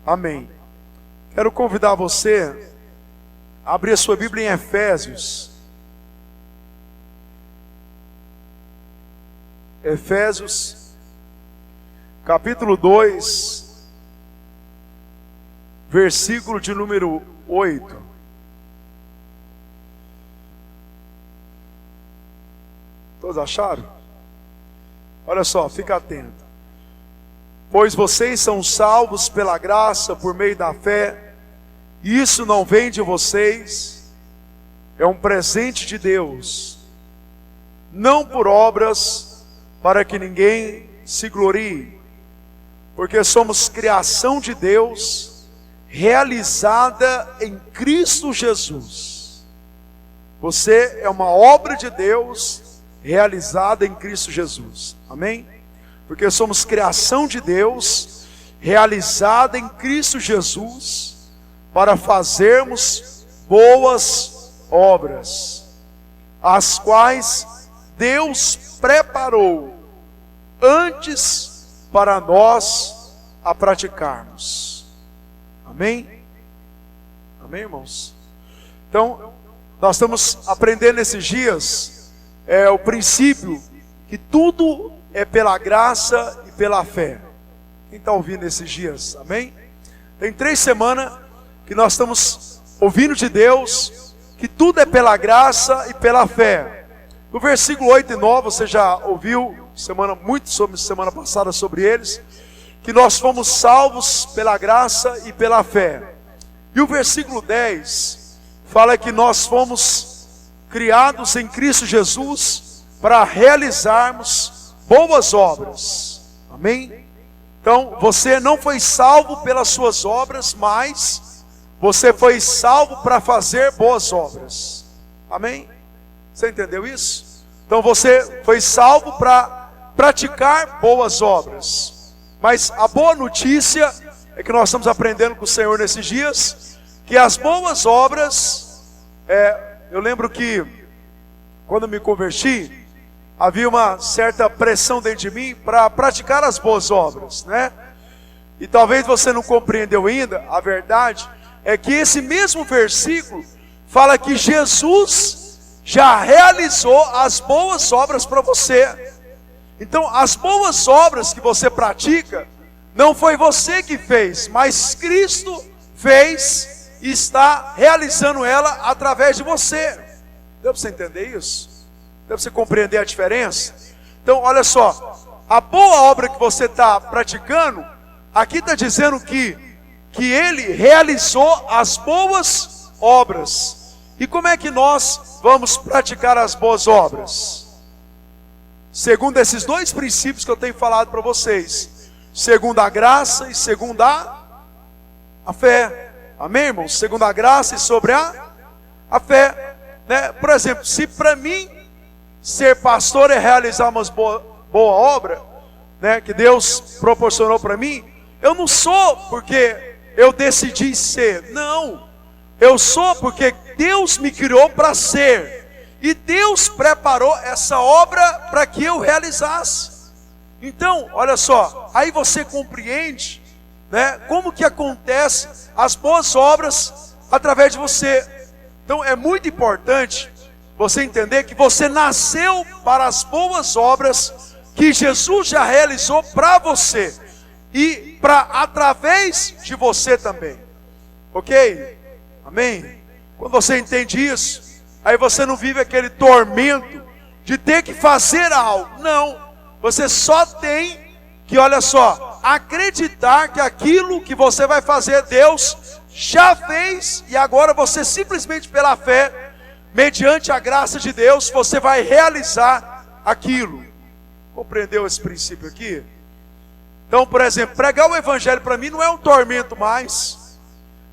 Amém. Quero convidar você a abrir a sua Bíblia em Efésios. Efésios, capítulo 2, versículo de número 8. Todos acharam? Olha só, fica atento. Pois vocês são salvos pela graça por meio da fé, e isso não vem de vocês, é um presente de Deus, não por obras, para que ninguém se glorie, porque somos criação de Deus, realizada em Cristo Jesus. Você é uma obra de Deus, realizada em Cristo Jesus. Amém? Porque somos criação de Deus, realizada em Cristo Jesus, para fazermos boas obras, as quais Deus preparou antes para nós a praticarmos. Amém? Amém, irmãos? Então, nós estamos aprendendo nesses dias o princípio que tudo é pela graça e pela fé. Quem está ouvindo esses dias? Amém? Tem 3 semanas que nós estamos ouvindo de Deus que tudo é pela graça e pela fé. No versículo 8 e 9, você já ouviu semana passada sobre eles, que nós fomos salvos pela graça e pela fé. E o versículo 10 fala que nós fomos criados em Cristo Jesus para realizarmos boas obras. Amém? Então, você não foi salvo pelas suas obras, mas você foi salvo para fazer boas obras. Amém? Você entendeu isso? Então, você foi salvo para praticar boas obras. Mas a boa notícia é que nós estamos aprendendo com o Senhor nesses dias, que as boas obras, eu lembro que quando me converti, havia uma certa pressão dentro de mim para praticar as boas obras, né? E talvez você não compreendeu ainda, a verdade é que esse mesmo versículo fala que Jesus já realizou as boas obras para você. Então, as boas obras que você pratica, não foi você que fez, mas Cristo fez e está realizando ela através de você. Deu para você entender isso? Deu para você compreender a diferença? Então, olha só, a boa obra que você está praticando, aqui está dizendo que Ele realizou as boas obras. E como é que nós vamos praticar as boas obras? Segundo esses 2 princípios que eu tenho falado para vocês, segundo a graça e segundo a fé. Amém, irmãos? Segundo a graça e sobre a fé, né? Por exemplo, se para mim ser pastor é realizar uma boa obra, né, que Deus proporcionou para mim, eu não sou porque eu decidi ser, não, eu sou porque Deus me criou para ser, e Deus preparou essa obra para que eu realizasse. Então, olha só, aí você compreende, né, como que acontece as boas obras através de você. Então é muito importante você entender que você nasceu para as boas obras que Jesus já realizou para você e para através de você também. Ok? Amém? Quando você entende isso, aí você não vive aquele tormento de ter que fazer algo. Não, você só tem que, olha só, acreditar que aquilo que você vai fazer, Deus já fez, e agora você simplesmente pela fé, mediante a graça de Deus, você vai realizar aquilo. Compreendeu esse princípio aqui? Então, por exemplo, pregar o evangelho para mim não é um tormento mais,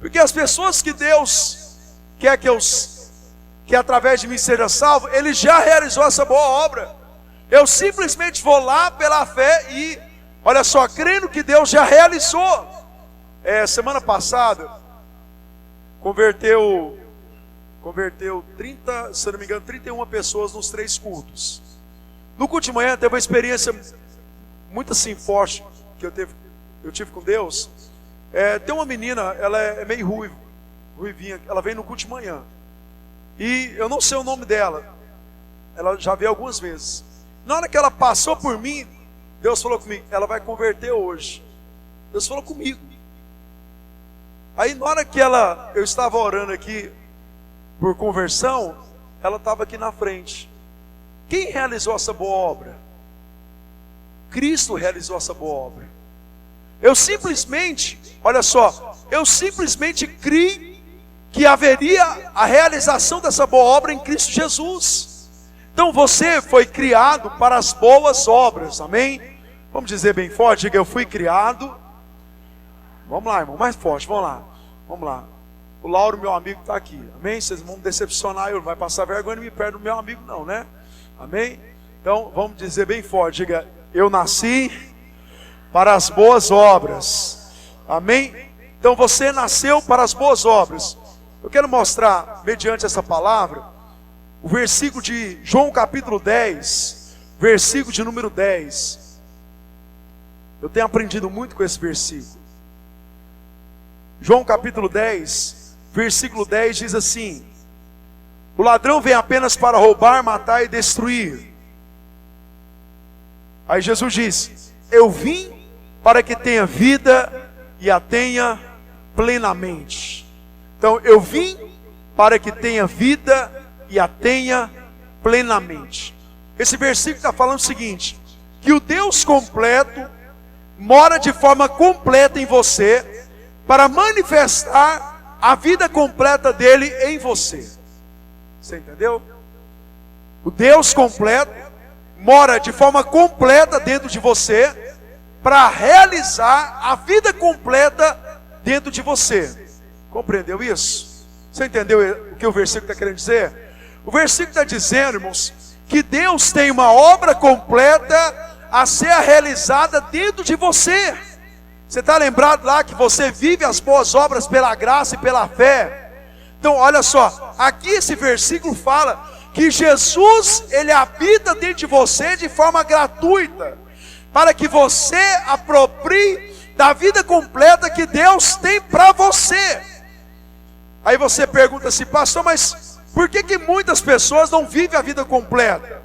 porque as pessoas que Deus quer que através de mim seja salvo, Ele já realizou essa boa obra. Eu simplesmente vou lá pela fé e, olha só, crendo que Deus já realizou. Semana passada converteu 30, se não me engano, 31 pessoas nos 3 cultos. No culto de manhã teve uma experiência muito assim forte que eu tive com Deus, Tem uma menina, ela é meio ruivinha, ela vem no culto de manhã. E eu não sei o nome dela. Ela já veio algumas vezes. Na hora que ela passou por mim, Deus falou comigo, ela vai converter hoje. Deus falou comigo. Aí na hora que eu estava orando aqui por conversão, ela estava aqui na frente. Quem realizou essa boa obra? Cristo realizou essa boa obra. Eu simplesmente criei que haveria a realização dessa boa obra em Cristo Jesus. Então você foi criado para as boas obras, amém? Vamos dizer bem forte, diga, eu fui criado. Vamos lá, irmão, mais forte, vamos lá. O Lauro, meu amigo, está aqui, amém? Vocês vão decepcionar, eu não vai passar vergonha e me perde o meu amigo não, né? Amém? Então, vamos dizer bem forte, diga, eu nasci para as boas obras, amém? Então você nasceu para as boas obras. Eu quero mostrar, mediante essa palavra, o versículo de João capítulo 10, versículo de número 10. Eu tenho aprendido muito com esse versículo. João capítulo 10, versículo 10 diz assim: o ladrão vem apenas para roubar, matar e destruir. Aí Jesus diz: eu vim para que tenha vida e a tenha plenamente. Então eu vim para que tenha vida e a tenha plenamente. Esse versículo está falando o seguinte: que o Deus completo mora de forma completa em você, para manifestar a vida completa dele em você. Você entendeu? O Deus completo mora de forma completa dentro de você, para realizar a vida completa dentro de você. Compreendeu isso? Você entendeu o que o versículo está querendo dizer? O versículo está dizendo, irmãos, que Deus tem uma obra completa a ser realizada dentro de você. Você está lembrado lá que você vive as boas obras pela graça e pela fé? Então olha só, aqui esse versículo fala que Jesus, ele habita dentro de você de forma gratuita, para que você aproprie da vida completa que Deus tem para você. Aí você pergunta assim, pastor, mas por que muitas pessoas não vivem a vida completa?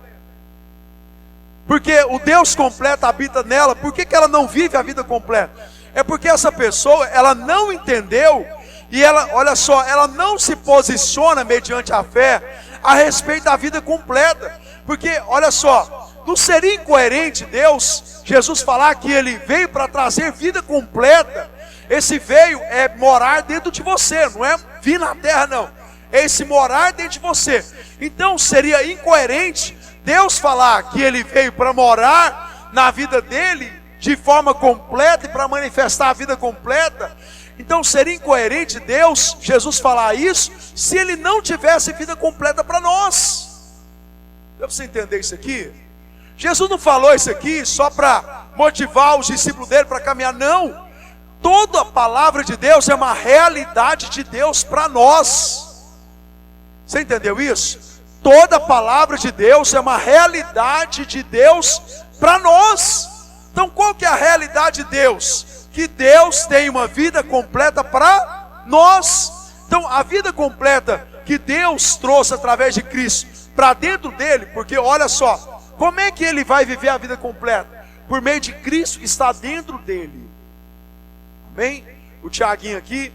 Porque o Deus completo habita nela. Por que ela não vive a vida completa? É porque essa pessoa, ela não entendeu, e ela, olha só, ela não se posiciona mediante a fé a respeito da vida completa. Porque, olha só, não seria incoerente Jesus falar que ele veio para trazer vida completa. Esse veio é morar dentro de você, não é vir na terra não, é esse morar dentro de você. Então seria incoerente Deus falar que ele veio para morar na vida dele de forma completa e para manifestar a vida completa. Então seria incoerente Jesus falar isso, se ele não tivesse vida completa para nós. Dá para você entender isso aqui? Jesus não falou isso aqui só para motivar os discípulos dele para caminhar, não. Toda a palavra de Deus é uma realidade de Deus para nós. Você entendeu isso? Toda a palavra de Deus é uma realidade de Deus para nós. Então qual que é a realidade de Deus? Que Deus tem uma vida completa para nós. Então a vida completa que Deus trouxe através de Cristo para dentro dele, porque olha só, como é que ele vai viver a vida completa? Por meio de Cristo que está dentro dele. Amém? O Tiaguinho aqui,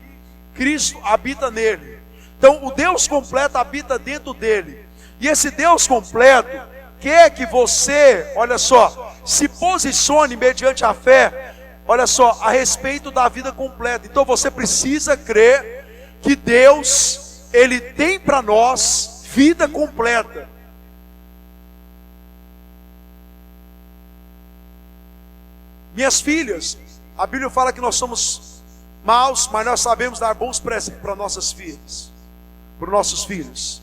Cristo habita nele. Então o Deus completo habita dentro dele. E esse Deus completo quer que você, olha só, se posicione mediante a fé, olha só, a respeito da vida completa. Então você precisa crer que Deus, ele tem para nós vida completa. Minhas filhas, a Bíblia fala que nós somos maus, mas nós sabemos dar bons presentes para nossas filhas, para os nossos filhos.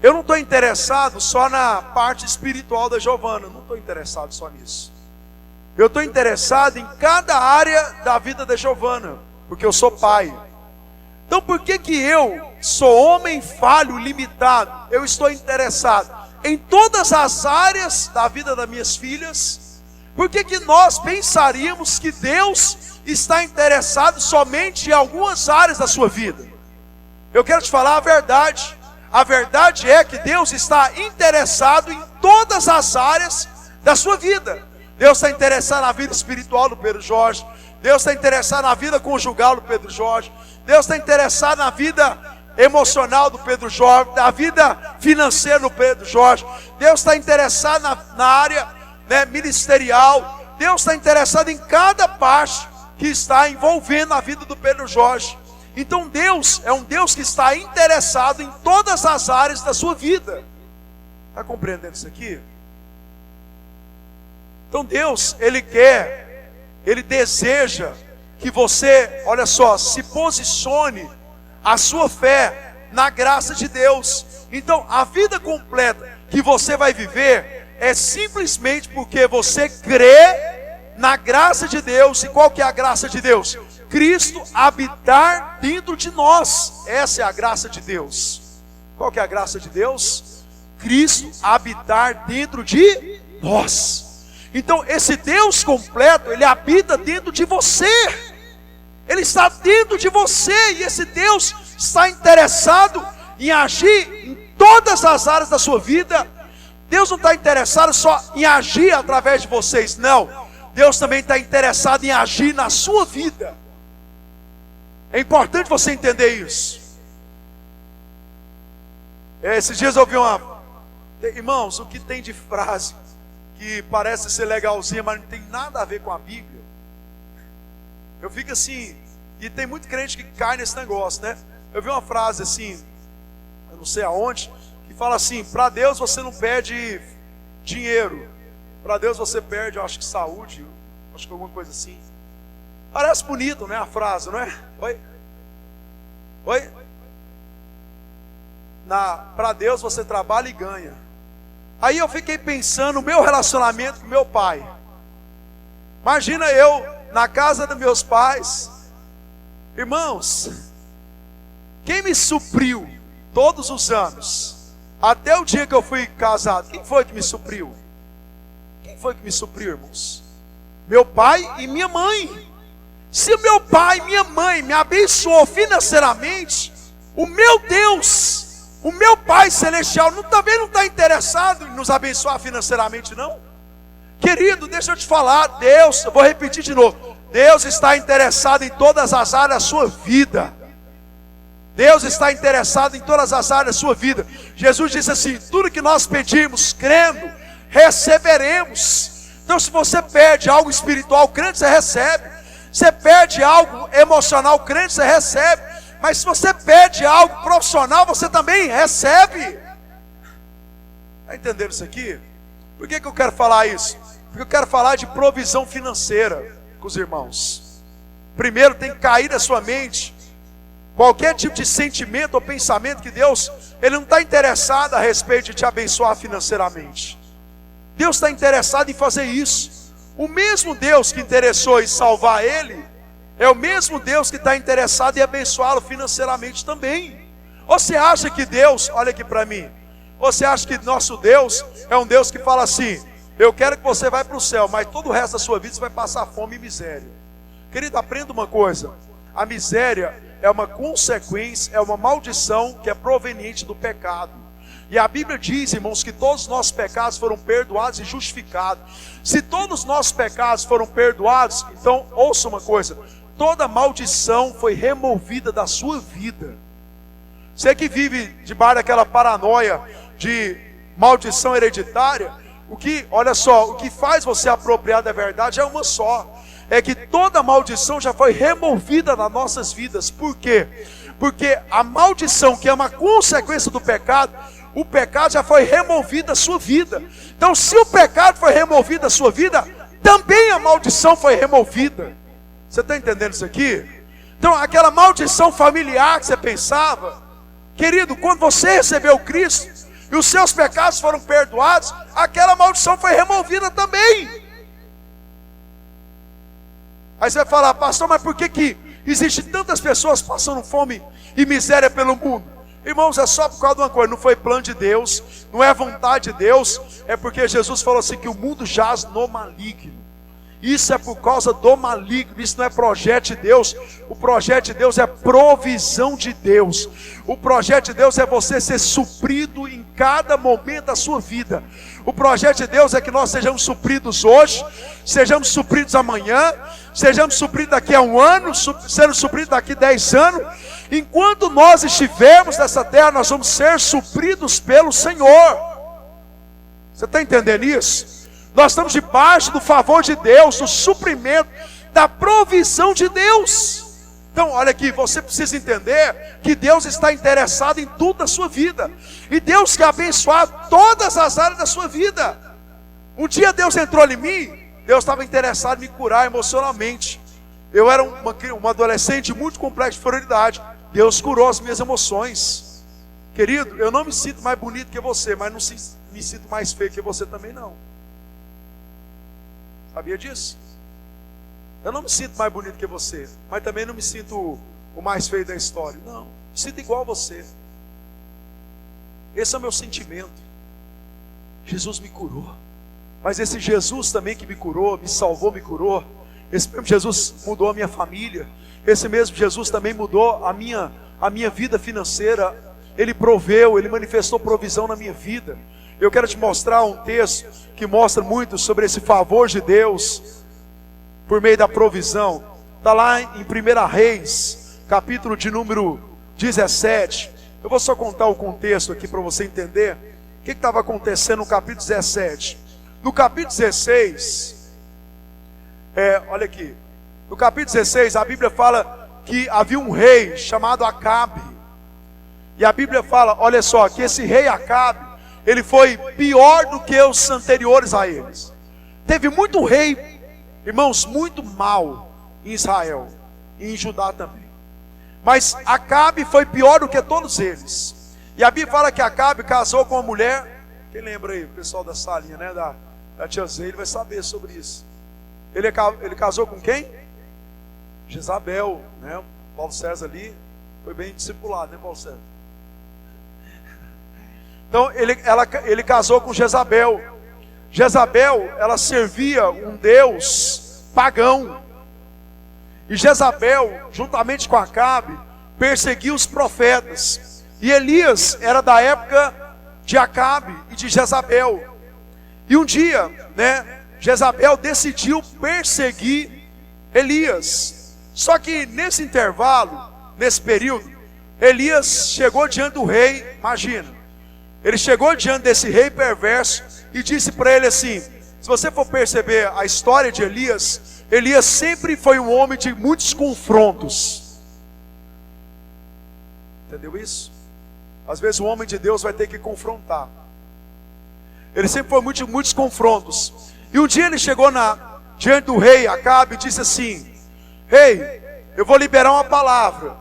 Eu não estou interessado só na parte espiritual da Giovana, não estou interessado só nisso. Eu estou interessado em cada área da vida da Giovana, porque eu sou pai. Então por que eu sou homem falho, limitado? Eu estou interessado em todas as áreas da vida das minhas filhas, Por que que nós pensaríamos que Deus está interessado somente em algumas áreas da sua vida? Eu quero te falar a verdade. A verdade é que Deus está interessado em todas as áreas da sua vida. Deus está interessado na vida espiritual do Pedro Jorge. Deus está interessado na vida conjugal do Pedro Jorge. Deus está interessado na vida emocional do Pedro Jorge, na vida financeira do Pedro Jorge. Deus está interessado na área, ministerial. Deus está interessado em cada parte que está envolvendo a vida do Pedro Jorge. Então Deus é um Deus que está interessado em todas as áreas da sua vida. Está compreendendo isso aqui? Então Deus, Ele quer, Ele deseja que você, olha só, se posicione a sua fé na graça de Deus. Então a vida completa que você vai viver é simplesmente porque você crê na graça de Deus. E qual que é a graça de Deus? Cristo habitar dentro de nós. Essa é a graça de Deus. Qual que é a graça de Deus? Cristo habitar dentro de nós. Então esse Deus completo, Ele habita dentro de você. Ele está dentro de você. E esse Deus está interessado em agir em todas as áreas da sua vida. Deus não está interessado só em agir através de vocês, não. Deus também está interessado em agir na sua vida. É importante você entender isso. Esses dias eu ouvi irmãos, o que tem de frase que parece ser legalzinha, mas não tem nada a ver com a Bíblia. Eu fico assim, e tem muito crente que cai nesse negócio, né? Eu vi uma frase assim, eu não sei aonde, que fala assim: para Deus você não perde dinheiro, para Deus você perde, eu acho que saúde, acho que alguma coisa assim. Parece bonito, né, a frase, não é? Oi? Para Deus você trabalha e ganha. Aí eu fiquei pensando no meu relacionamento com meu pai. Imagina eu na casa dos meus pais. Irmãos, quem me supriu todos os anos, até o dia que eu fui casado, quem foi que me supriu? Quem foi que me supriu, irmãos? Meu pai e minha mãe. Se meu pai e minha mãe me abençoou financeiramente, o meu Deus, o meu Pai Celestial, também não está interessado em nos abençoar financeiramente, não? Querido, deixa eu te falar, Deus, eu vou repetir de novo, Deus está interessado em todas as áreas da sua vida. Deus está interessado em todas as áreas da sua vida. Jesus disse assim: tudo que nós pedimos, crendo, receberemos. Então se você pede algo espiritual, crente, você recebe. Você pede algo emocional, crente, você recebe. Mas se você pede algo profissional, você também recebe. Está entendendo isso aqui? Por que eu quero falar isso? Porque eu quero falar de provisão financeira com os irmãos. Primeiro tem que cair da sua mente qualquer tipo de sentimento ou pensamento que Deus, Ele não está interessado a respeito de te abençoar financeiramente. Deus está interessado em fazer isso. O mesmo Deus que interessou em salvar ele, é o mesmo Deus que está interessado em abençoá-lo financeiramente também. Você acha que Deus, olha aqui para mim, você acha que nosso Deus é um Deus que fala assim: eu quero que você vá para o céu, mas todo o resto da sua vida você vai passar fome e miséria? Querido, aprenda uma coisa: a miséria é uma consequência, é uma maldição que é proveniente do pecado. E a Bíblia diz, irmãos, que todos os nossos pecados foram perdoados e justificados. Se todos os nossos pecados foram perdoados, então ouça uma coisa: toda maldição foi removida da sua vida. Você que vive debaixo daquela paranoia de maldição hereditária, olha só, o que faz você apropriar da verdade é uma só: é que toda maldição já foi removida das nossas vidas. Por quê? Porque a maldição, que é uma consequência do pecado, o pecado já foi removido da sua vida. Então se o pecado foi removido da sua vida, também a maldição foi removida. Você está entendendo isso aqui? Então aquela maldição familiar que você pensava, querido, quando você recebeu Cristo e os seus pecados foram perdoados, aquela maldição foi removida também. Aí você vai falar: pastor, mas por que existem tantas pessoas passando fome e miséria pelo mundo? Irmãos, é só por causa de uma coisa: não foi plano de Deus, não é vontade de Deus, é porque Jesus falou assim que o mundo jaz no maligno. Isso é por causa do maligno, isso não é projeto de Deus. O projeto de Deus é provisão de Deus. O projeto de Deus é você ser suprido em cada momento da sua vida. O projeto de Deus é que nós sejamos supridos hoje, sejamos supridos amanhã, sejamos supridos daqui a um ano, sejamos supridos daqui a 10 anos. Enquanto nós estivermos nessa terra, nós vamos ser supridos pelo Senhor. Você está entendendo isso? Nós estamos debaixo do favor de Deus, do suprimento, da provisão de Deus. Então, olha aqui, você precisa entender que Deus está interessado em tudo da sua vida. E Deus quer abençoar todas as áreas da sua vida. Um dia Deus entrou em mim, Deus estava interessado em me curar emocionalmente. Eu era uma adolescente muito complexa de inferioridade. Deus curou as minhas emoções. Querido, eu não me sinto mais bonito que você, mas não me sinto mais feio que você também não. Sabia disso? Eu não me sinto mais bonito que você, mas também não me sinto o mais feio da história. Não, me sinto igual a você. Esse é o meu sentimento. Jesus me curou. Mas esse Jesus também que me curou, me salvou, me curou. Esse mesmo Jesus mudou a minha família. Esse mesmo Jesus também mudou a minha vida financeira. Ele proveu, Ele manifestou provisão na minha vida. Eu quero te mostrar um texto que mostra muito sobre esse favor de Deus por meio da provisão. Está lá em 1 Reis, capítulo de número 17. Eu vou só contar o contexto aqui para você entender o que estava acontecendo no capítulo 17. No capítulo 16, olha aqui, no capítulo 16 a Bíblia fala que havia um rei chamado Acabe. E a Bíblia fala, olha só, que esse rei Acabe, ele foi pior do que os anteriores a eles. Teve muito rei, irmãos, muito mal em Israel e em Judá também. Mas Acabe foi pior do que todos eles. E a Bíblia fala que Acabe casou com uma mulher. Quem lembra aí? O pessoal da salinha, né? Da tia Zé, ele vai saber sobre isso. Ele casou com quem? Jezabel, né? Paulo César ali foi bem discipulado, né, Paulo César? Então ele casou com Jezabel. Jezabel, ela servia um deus pagão. E Jezabel, juntamente com Acabe, perseguia os profetas. E Elias era da época de Acabe e de Jezabel. E um dia, né, Jezabel decidiu perseguir Elias. Só que nesse intervalo, nesse período, Elias chegou diante do rei, imagina. Ele chegou diante desse rei perverso e disse para ele assim: se você for perceber a história de Elias, Elias sempre foi um homem de muitos confrontos. Entendeu isso? Às vezes o homem de Deus vai ter que confrontar. Ele sempre foi muitos confrontos. E um dia ele chegou diante do rei Acabe e disse assim: rei, eu vou liberar uma palavra,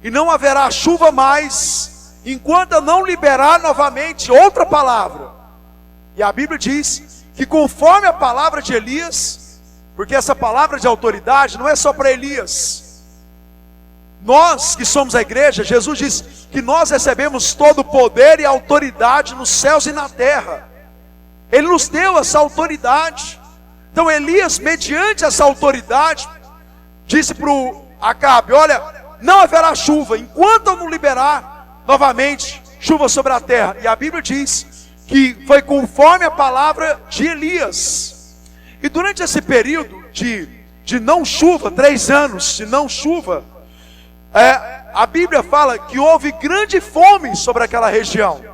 e não haverá chuva mais enquanto eu não liberar novamente outra palavra. E a Bíblia diz que conforme a palavra de Elias, porque essa palavra de autoridade não é só para Elias. Nós que somos a igreja, Jesus diz que nós recebemos todo o poder e autoridade nos céus e na terra. Ele nos deu essa autoridade. Então Elias, mediante essa autoridade, disse para o Acabe: olha, não haverá chuva enquanto eu não liberar novamente chuva sobre a terra. E a Bíblia diz que foi conforme a palavra de Elias. E durante esse período de não chuva, 3 anos de não chuva, a Bíblia fala que houve grande fome sobre aquela região.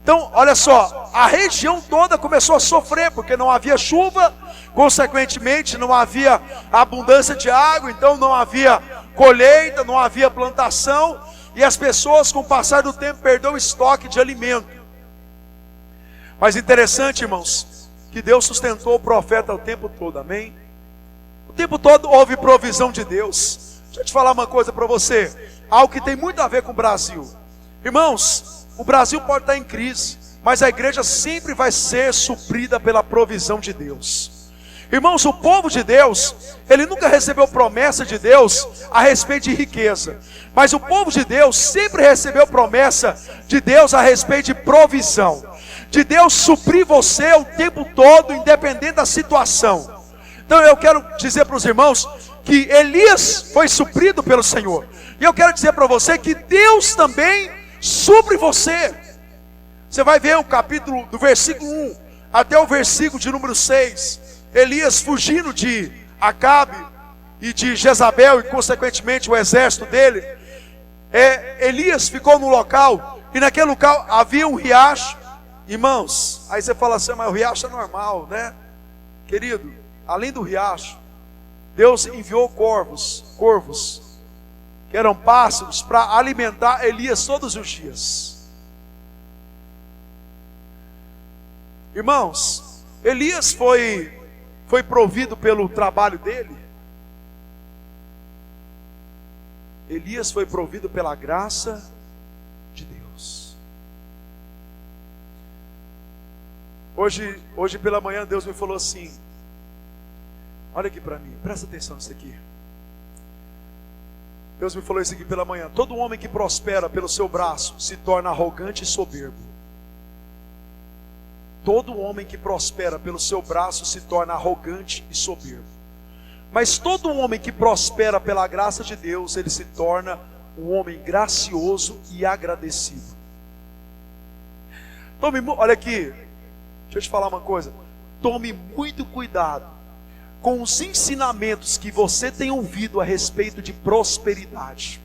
Então, olha só, a região toda começou a sofrer, porque não havia chuva, consequentemente não havia abundância de água, então não havia colheita, não havia plantação, e as pessoas, com o passar do tempo, perderam o estoque de alimento. Mas interessante, irmãos, que Deus sustentou o profeta o tempo todo, amém? O tempo todo houve provisão de Deus. Deixa eu te falar uma coisa para você, algo que tem muito a ver com o Brasil. Irmãos, o Brasil pode estar em crise, mas a igreja sempre vai ser suprida pela provisão de Deus. Irmãos, o povo de Deus, ele nunca recebeu promessa de Deus a respeito de riqueza, mas o povo de Deus sempre recebeu promessa de Deus a respeito de provisão, de Deus suprir você o tempo todo, independente da situação. Então eu quero dizer para os irmãos que Elias foi suprido pelo Senhor. E eu quero dizer para você que Deus também supre você. Você vai ver o capítulo do versículo 1 até o versículo de número 6. Elias fugindo de Acabe e de Jezabel e consequentemente o exército dele. Elias ficou no local, e naquele local havia um riacho. Irmãos, aí você fala assim, mas o riacho é normal, né? Querido, além do riacho, Deus enviou corvos, que eram pássaros, para alimentar Elias todos os dias. Irmãos, Elias foi provido pelo trabalho dele. Elias foi provido pela graça de Deus. Hoje pela manhã Deus me falou assim, olha aqui para mim, presta atenção nisso aqui. Deus me falou isso aqui pela manhã. Todo homem que prospera pelo seu braço se torna arrogante e soberbo. Todo homem que prospera pelo seu braço se torna arrogante e soberbo. Mas todo homem que prospera pela graça de Deus, ele se torna um homem gracioso e agradecido. Olha aqui, deixa eu te falar uma coisa. Tome muito cuidado com os ensinamentos que você tem ouvido a respeito de prosperidade.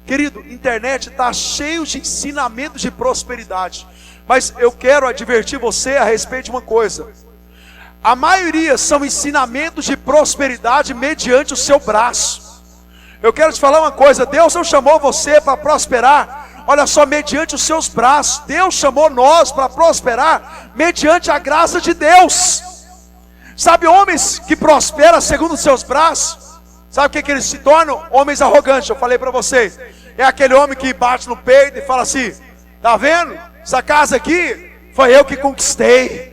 Querido, internet está cheio de ensinamentos de prosperidade. Mas eu quero advertir você a respeito de uma coisa. A maioria são ensinamentos de prosperidade mediante o seu braço. Eu quero te falar uma coisa. Deus não chamou você para prosperar, olha só, mediante os seus braços. Deus chamou nós para prosperar mediante a graça de Deus. Sabe, homens que prosperam segundo os seus braços, sabe o que eles se tornam? Homens arrogantes. Eu falei para vocês, é aquele homem que bate no peito e fala assim, tá vendo? Essa casa aqui foi eu que conquistei.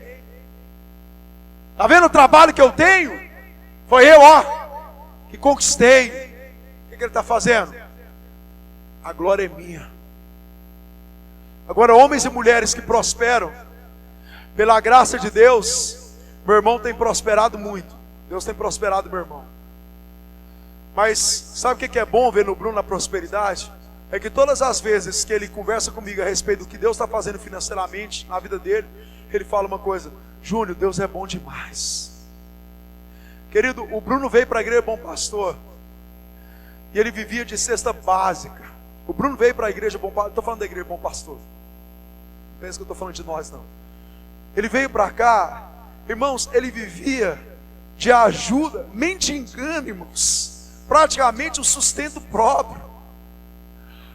Tá vendo o trabalho que eu tenho? Foi eu, que conquistei. O que ele está fazendo? A glória é minha. Agora, homens e mulheres que prosperam pela graça de Deus, meu irmão tem prosperado muito. Deus tem prosperado meu irmão. Mas sabe o que é bom ver no Bruno na prosperidade? É que todas as vezes que ele conversa comigo a respeito do que Deus está fazendo financeiramente na vida dele, ele fala uma coisa: Júnior, Deus é bom demais. Querido, o Bruno veio para a igreja Bom Pastor e ele vivia de cesta básica. O Bruno veio para a igreja Bom Pastor. Estou falando da igreja Bom Pastor, não pensa que eu estou falando de nós, não. Ele veio para cá, irmãos, ele vivia de ajuda, mendigando, irmãos, praticamente o sustento próprio.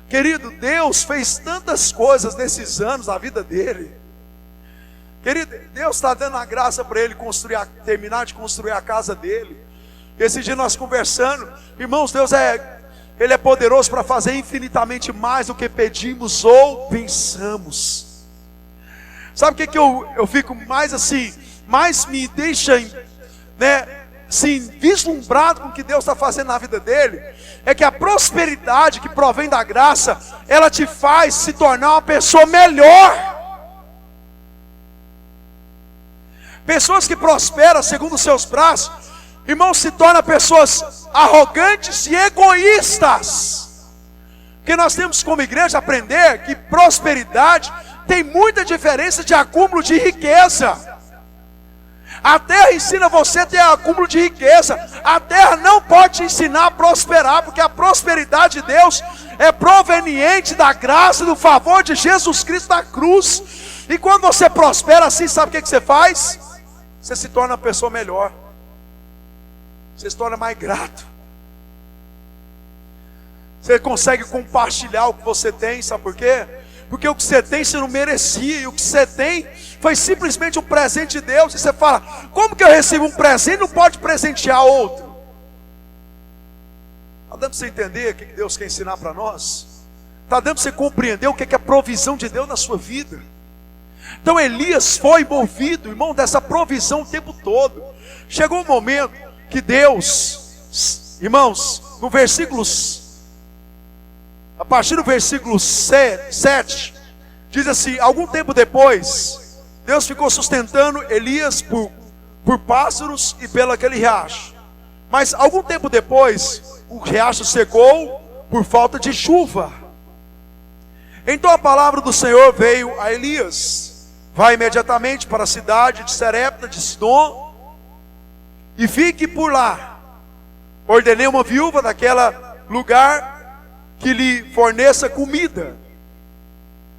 Querido, Deus fez tantas coisas nesses anos na vida dele. Querido, Deus está dando a graça para ele terminar de construir a casa dele. Esse dia nós conversando, irmãos, Ele é poderoso para fazer infinitamente mais do que pedimos ou pensamos. Sabe o que eu fico mais assim, mais me deixa, assim, vislumbrado com o que Deus está fazendo na vida dele? É que a prosperidade que provém da graça, ela te faz se tornar uma pessoa melhor. Pessoas que prosperam segundo os seus braços, irmãos, se tornam pessoas arrogantes e egoístas. Porque nós temos como igreja aprender que prosperidade tem muita diferença de acúmulo de riqueza. A terra ensina você a ter acúmulo de riqueza. A terra não pode te ensinar a prosperar, porque a prosperidade de Deus é proveniente da graça e do favor de Jesus Cristo na cruz. E quando você prospera assim, sabe o que você faz? Você se torna uma pessoa melhor. Você se torna mais grato. Você consegue compartilhar o que você tem, sabe por quê? Porque o que você tem você não merecia, e o que você tem foi simplesmente um presente de Deus. E você fala: como que eu recebo um presente e não pode presentear outro? Está dando para você entender o que Deus quer ensinar para nós? Está dando para você compreender o que é a provisão de Deus na sua vida? Então Elias foi movido, irmão, dessa provisão o tempo todo. Chegou um momento que Deus, irmãos, no versículos, a partir do versículo 7, diz assim: algum tempo depois, Deus ficou sustentando Elias por por pássaros e pelo aquele riacho. Mas algum tempo depois, o riacho secou por falta de chuva. Então a palavra do Senhor veio a Elias: vai imediatamente para a cidade de Sarepta de Sidom e fique por lá. Ordenei uma viúva daquele lugar que lhe forneça comida.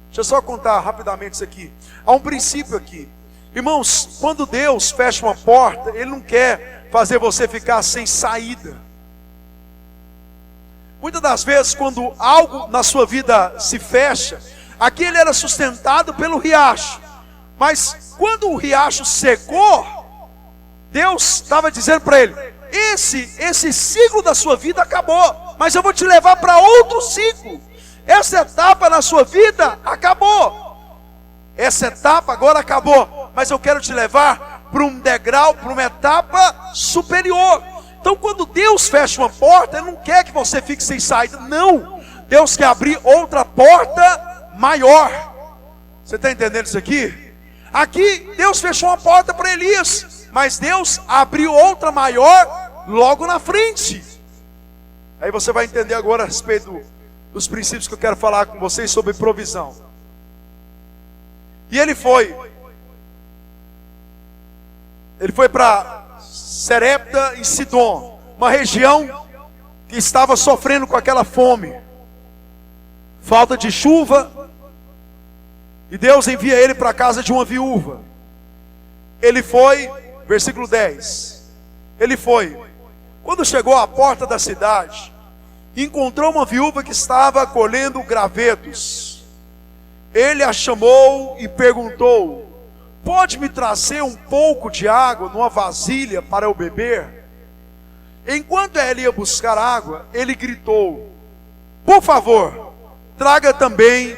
Deixa eu só contar rapidamente isso aqui. Há um princípio aqui. Irmãos, quando Deus fecha uma porta, Ele não quer fazer você ficar sem saída. Muitas das vezes, quando algo na sua vida se fecha, aqui ele era sustentado pelo riacho. Mas quando o riacho secou, Deus estava dizendo para ele: esse ciclo da sua vida acabou, mas eu vou te levar para outro ciclo. Essa etapa na sua vida acabou. Essa etapa agora acabou, mas eu quero te levar para um degrau, para uma etapa superior. Então quando Deus fecha uma porta, Ele não quer que você fique sem saída. Não, Deus quer abrir outra porta maior. Você está entendendo isso aqui? Aqui Deus fechou uma porta para Elias, mas Deus abriu outra maior logo na frente. Aí você vai entender agora a respeito dos princípios que eu quero falar com vocês sobre provisão. E ele foi para Sarepta e Sidom, uma região que estava sofrendo com aquela fome, falta de chuva, e Deus envia ele para a casa de uma viúva. Ele foi, versículo 10, ele foi, quando chegou à porta da cidade, encontrou uma viúva que estava colhendo gravetos. Ele a chamou e perguntou: pode me trazer um pouco de água numa vasilha para eu beber? Enquanto ela ia buscar água, ele gritou: por favor, traga também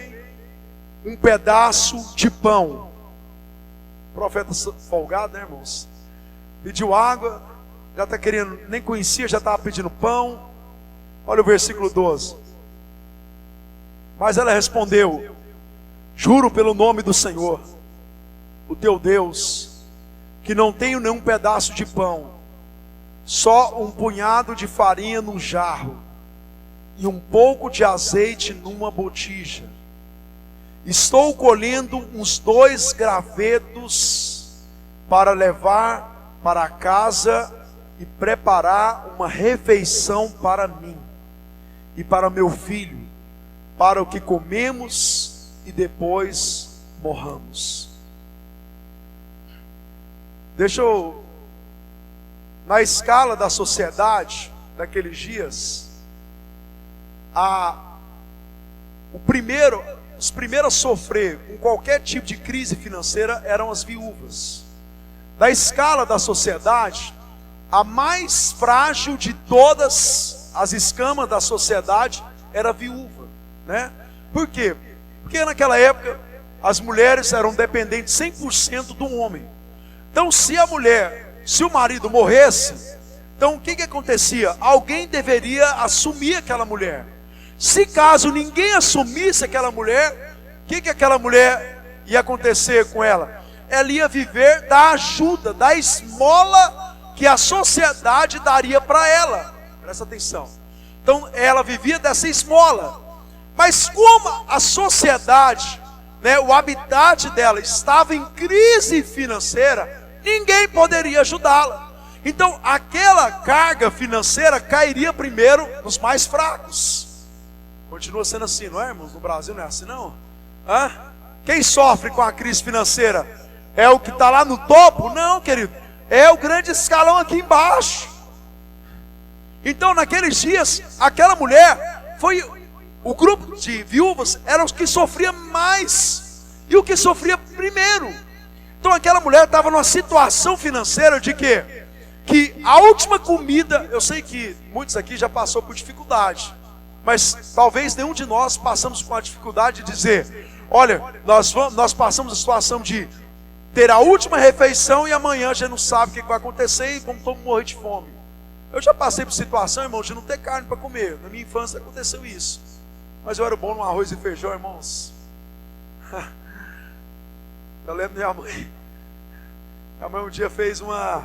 um pedaço de pão. Profeta folgado, né, irmãos? Pediu água, já está querendo, nem conhecia, já estava pedindo pão. Olha o versículo 12. Mas ela respondeu: juro pelo nome do Senhor, o teu Deus, que não tenho nenhum pedaço de pão, só um punhado de farinha num jarro e um pouco de azeite numa botija. Estou colhendo uns 2 gravetos para levar para casa e preparar uma refeição para mim e para meu filho, para o que comemos e depois morramos. Deixa eu, na escala da sociedade daqueles dias, os primeiros a sofrer com qualquer tipo de crise financeira eram as viúvas. Da escala da sociedade, a mais frágil de todas as escamas da sociedade era a viúva, né? Por quê? Porque naquela época as mulheres eram dependentes 100% do homem. Então se o marido morresse, então o que acontecia? Alguém deveria assumir aquela mulher. Se caso ninguém assumisse aquela mulher, o que aquela mulher ia acontecer com ela? Ela ia viver da ajuda, da esmola que a sociedade daria para ela. Presta atenção. Então ela vivia dessa esmola. Mas como a sociedade, né, o habitat dela estava em crise financeira, ninguém poderia ajudá-la. Então aquela carga financeira cairia primeiro nos mais fracos. Continua sendo assim, não é, irmãos? No Brasil não é assim, não? Hã? Quem sofre com a crise financeira? É o que está lá no topo? Não, querido. É o grande escalão aqui embaixo. Então naqueles dias, aquela mulher foi... O grupo de viúvas eram os que sofriam mais e o que sofria primeiro. Então aquela mulher estava numa situação financeira de quê? Que a última comida, eu sei que muitos aqui já passou por dificuldade, mas talvez nenhum de nós passamos com a dificuldade de dizer: olha, nós passamos a situação de ter a última refeição e amanhã já não sabe o que vai acontecer e vamos todos morrer de fome. Eu já passei por situação, irmão, de não ter carne para comer. Na minha infância aconteceu isso. Mas eu era bom no arroz e feijão, irmãos. Eu lembro da minha mãe. A mãe um dia fez uma...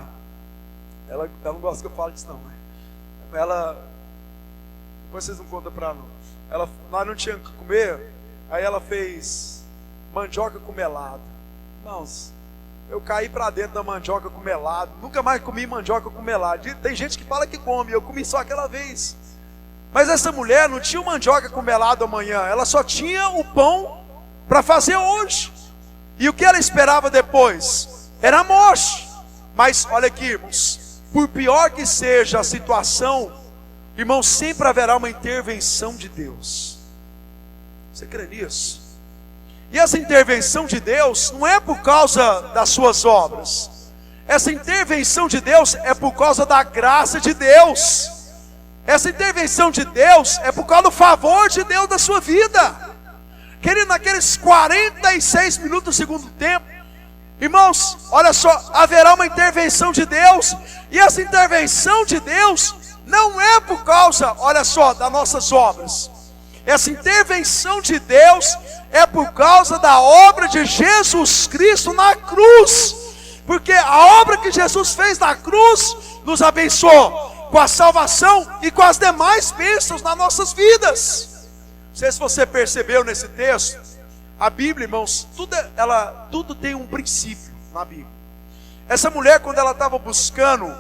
Ela não gosta que eu fale disso não, né? Ela... Depois vocês não contam pra ela não. Nós não tínhamos o que comer, aí ela fez mandioca com melado. Irmãos, eu caí pra dentro da mandioca com melado. Nunca mais comi mandioca com melado. Tem gente que fala que come, eu comi só aquela vez. Mas essa mulher não tinha mandioca com melado amanhã, ela só tinha o pão para fazer hoje. E o que ela esperava depois? Era a morte. Mas olha aqui, irmãos, por pior que seja a situação, irmãos, sempre haverá uma intervenção de Deus. Você crê nisso? E essa intervenção de Deus não é por causa das suas obras. Essa intervenção de Deus é por causa da graça de Deus. Essa intervenção de Deus é por causa do favor de Deus na sua vida. Querido, naqueles 46 minutos do segundo tempo, irmãos, olha só, haverá uma intervenção de Deus. E essa intervenção de Deus não é por causa, olha só, das nossas obras. Essa intervenção de Deus é por causa da obra de Jesus Cristo na cruz. Porque a obra que Jesus fez na cruz nos abençoou com a salvação e com as demais bênçãos nas nossas vidas. Não sei se você percebeu nesse texto, a Bíblia, irmãos, tudo tem um princípio na Bíblia. Essa mulher, quando ela estava buscando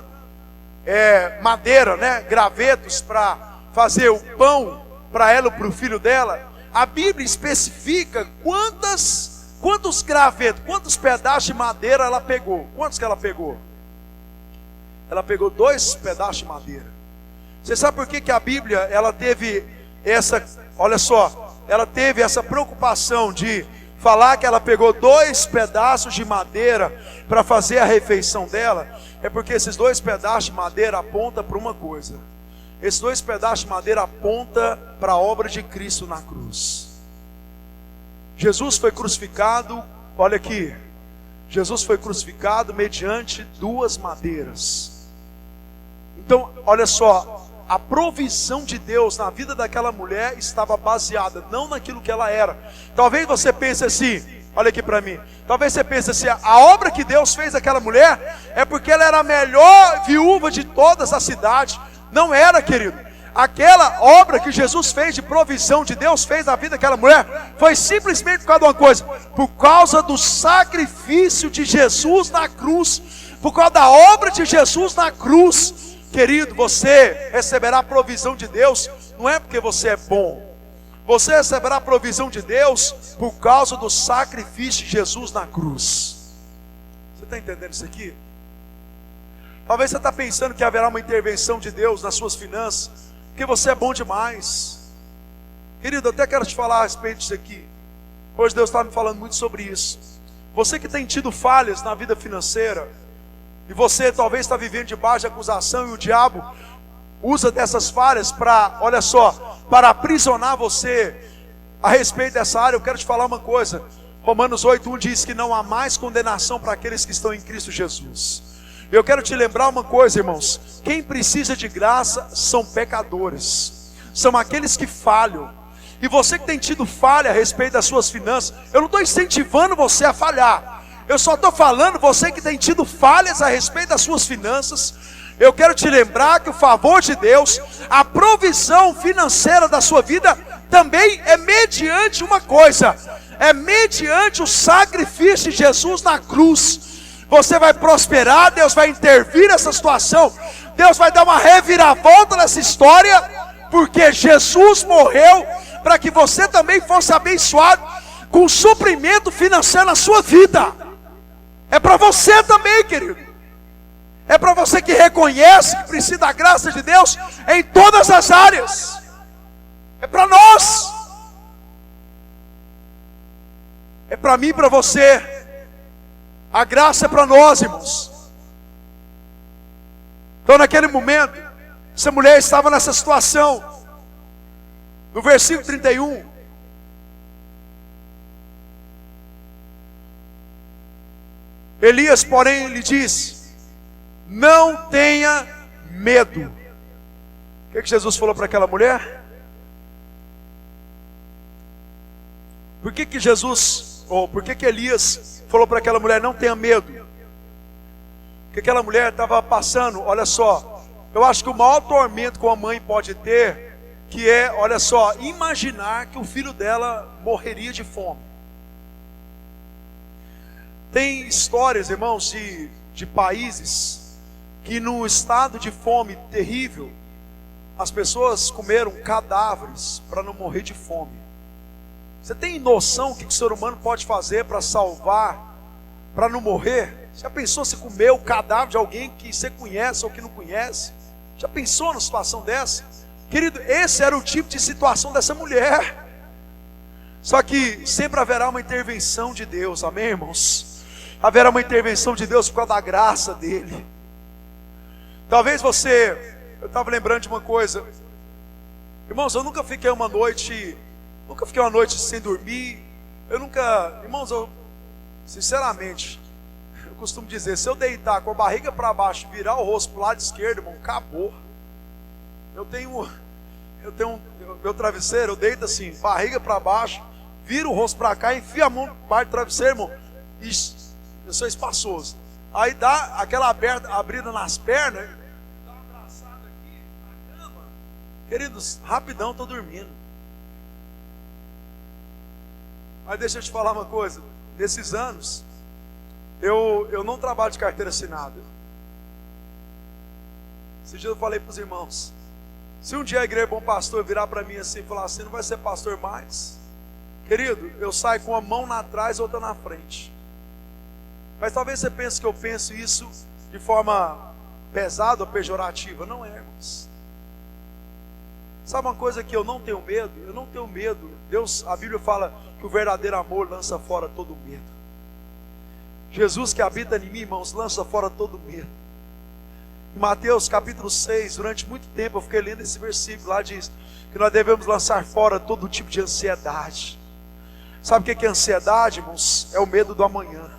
madeira, né, gravetos para fazer o pão para ela e para o filho dela, a Bíblia especifica quantos gravetos, quantos pedaços de madeira ela pegou. Quantos que ela pegou? Ela pegou 2 pedaços de madeira. Você sabe por que a Bíblia, ela teve essa, olha só, ela teve essa preocupação de falar que ela pegou 2 pedaços de madeira para fazer a refeição dela? É porque esses 2 pedaços de madeira apontam para uma coisa. Esses 2 pedaços de madeira apontam para a obra de Cristo na cruz. Jesus foi crucificado, olha aqui, Jesus foi crucificado mediante 2 madeiras. Então, olha só, a provisão de Deus na vida daquela mulher estava baseada não naquilo que ela era. Talvez você pense assim, olha aqui para mim, talvez você pense assim, a obra que Deus fez daquela mulher é porque ela era a melhor viúva de toda a cidade. Não era, querido. Aquela obra que Jesus fez de provisão de Deus fez na vida daquela mulher foi simplesmente por causa de uma coisa, por causa do sacrifício de Jesus na cruz, por causa da obra de Jesus na cruz. Querido, você receberá a provisão de Deus, não é porque você é bom, você receberá a provisão de Deus por causa do sacrifício de Jesus na cruz. Você está entendendo isso aqui? Talvez você está pensando que haverá uma intervenção de Deus nas suas finanças, porque você é bom demais. Querido, eu até quero te falar a respeito disso aqui. Hoje Deus está me falando muito sobre isso. Você que tem tido falhas na vida financeira, e você talvez está vivendo debaixo de acusação, e o diabo usa dessas falhas para, olha só, para aprisionar você a respeito dessa área. Eu quero te falar uma coisa. Romanos 8:1 diz que não há mais condenação para aqueles que estão em Cristo Jesus. Eu quero te lembrar uma coisa, irmãos. Quem precisa de graça são pecadores, são aqueles que falham. E você que tem tido falha a respeito das suas finanças, eu não estou incentivando você a falhar, eu só estou falando, você que tem tido falhas a respeito das suas finanças, eu quero te lembrar que o favor de Deus, a provisão financeira da sua vida, também é mediante uma coisa, é mediante o sacrifício de Jesus na cruz. Você vai prosperar, Deus vai intervir nessa situação, Deus vai dar uma reviravolta nessa história, porque Jesus morreu para que você também fosse abençoado com suprimento financeiro na sua vida. É para você também, querido. É para você que reconhece que precisa da graça de Deus em todas as áreas. É para nós. É para mim e para você. A graça é para nós, irmãos. Então naquele momento, essa mulher estava nessa situação. No versículo 31. Elias, porém, lhe disse: não tenha medo. O que Jesus falou para aquela mulher? Por que Elias falou para aquela mulher: não tenha medo? que aquela mulher estava passando, olha só, eu acho que o maior tormento que uma mãe pode ter, que é, olha só, imaginar que o filho dela morreria de fome. Tem histórias, irmãos, de países que num estado de fome terrível, as pessoas comeram cadáveres para não morrer de fome. Você tem noção do que o ser humano pode fazer para salvar, para não morrer? Já pensou se comer o cadáver de alguém que você conhece ou que não conhece? Já pensou numa situação dessa? Querido, esse era o tipo de situação dessa mulher. Só que sempre haverá uma intervenção de Deus, amém, irmãos? Haverá uma intervenção de Deus por causa da graça dele. Talvez você, eu estava lembrando de uma coisa, irmãos, eu nunca fiquei uma noite sem dormir. Irmãos, sinceramente, eu costumo dizer, se eu deitar com a barriga para baixo, virar o rosto para o lado esquerdo, irmão, acabou. Eu tenho meu travesseiro, eu deito assim, barriga para baixo, viro o rosto para cá, enfio a mão no par do travesseiro, irmão, e eu sou espaçoso. Aí dá aquela abrida nas pernas, dá uma abraçada aqui na cama. Queridos, rapidão estou dormindo. Mas deixa eu te falar uma coisa, nesses anos, eu não trabalho de carteira assinada. Esse dia eu falei para os irmãos, se um dia a igreja Bom Pastor virar para mim assim e falar assim, não vai ser pastor mais, querido, eu saio com a mão na trás e outra na frente. Mas talvez você pense que eu penso isso de forma pesada ou pejorativa. Não é, irmãos. Sabe uma coisa que eu não tenho medo? Eu não tenho medo. Deus, a Bíblia fala que o verdadeiro amor lança fora todo medo. Jesus que habita em mim, irmãos, lança fora todo medo. Em Mateus capítulo 6, durante muito tempo eu fiquei lendo esse versículo, lá diz que nós devemos lançar fora todo tipo de ansiedade. Sabe o que é ansiedade, irmãos? É o medo do amanhã.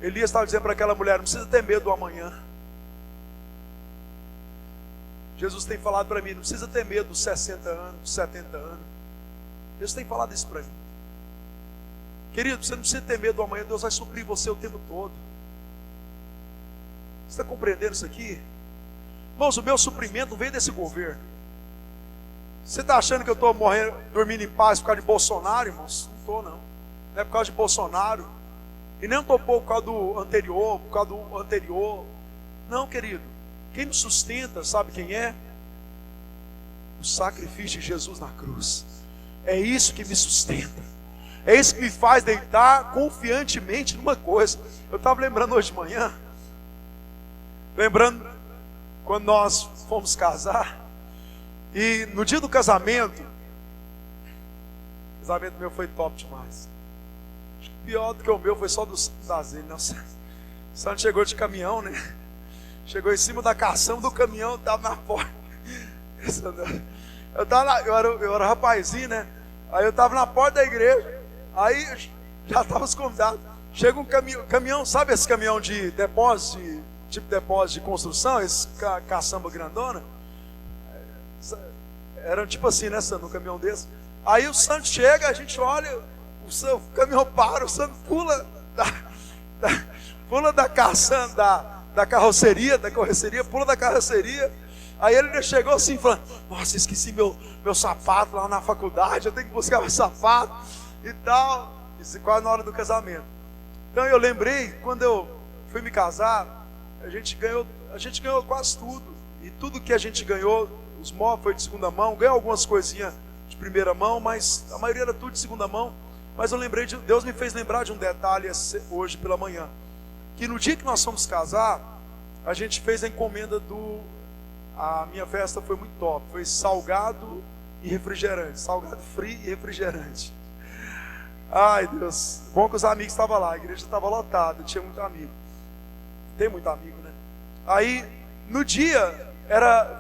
Elias estava dizendo para aquela mulher, não precisa ter medo do amanhã. Jesus tem falado para mim, não precisa ter medo dos 60 anos, dos 70 anos. Jesus tem falado isso para mim. Querido, você não precisa ter medo do amanhã, Deus vai suprir você o tempo todo. Você está compreendendo isso aqui? Irmãos, o meu suprimento não vem desse governo. Você está achando que eu estou morrendo, dormindo em paz por causa de Bolsonaro, irmãos? Não estou, não. Não é por causa de Bolsonaro. E nem estou por causa do anterior, Não, querido. Quem me sustenta, sabe quem é? O sacrifício de Jesus na cruz. É isso que me sustenta. É isso que me faz deitar confiantemente numa coisa. Eu estava lembrando hoje de manhã, quando nós fomos casar, e no dia do casamento, o casamento meu foi top demais. Pior do que o meu foi só dos dele. O Santo chegou de caminhão, né? Chegou em cima da caçamba do caminhão, estava na porta. Eu era rapazinho, né? Aí eu estava na porta da igreja. Aí já estavam os convidados. Chega um caminhão, sabe esse caminhão de depósito, tipo depósito de construção, esse caçamba grandona? Era tipo assim, né, Santo? Um caminhão desse. Aí o Santo chega, a gente olha, o caminhão para, o Santo pula da caçamba, da carroceria, pula da carroceria. Aí ele chegou assim, falando, nossa, esqueci meu sapato lá na faculdade, eu tenho que buscar meu sapato e tal. Isso quase na hora do casamento. Então eu lembrei, quando eu fui me casar, a gente ganhou quase tudo. E tudo que a gente ganhou, os móveis foi de segunda mão, ganhou algumas coisinhas de primeira mão, mas a maioria era tudo de segunda mão. Mas eu lembrei, Deus me fez lembrar de um detalhe hoje pela manhã. Que no dia que nós fomos casar, a gente fez a encomenda a minha festa foi muito top, foi salgado e refrigerante, salgado frio e refrigerante. Ai Deus, bom que os amigos estavam lá, a igreja estava lotada, tinha muito amigo, tem muito amigo, né? Aí no dia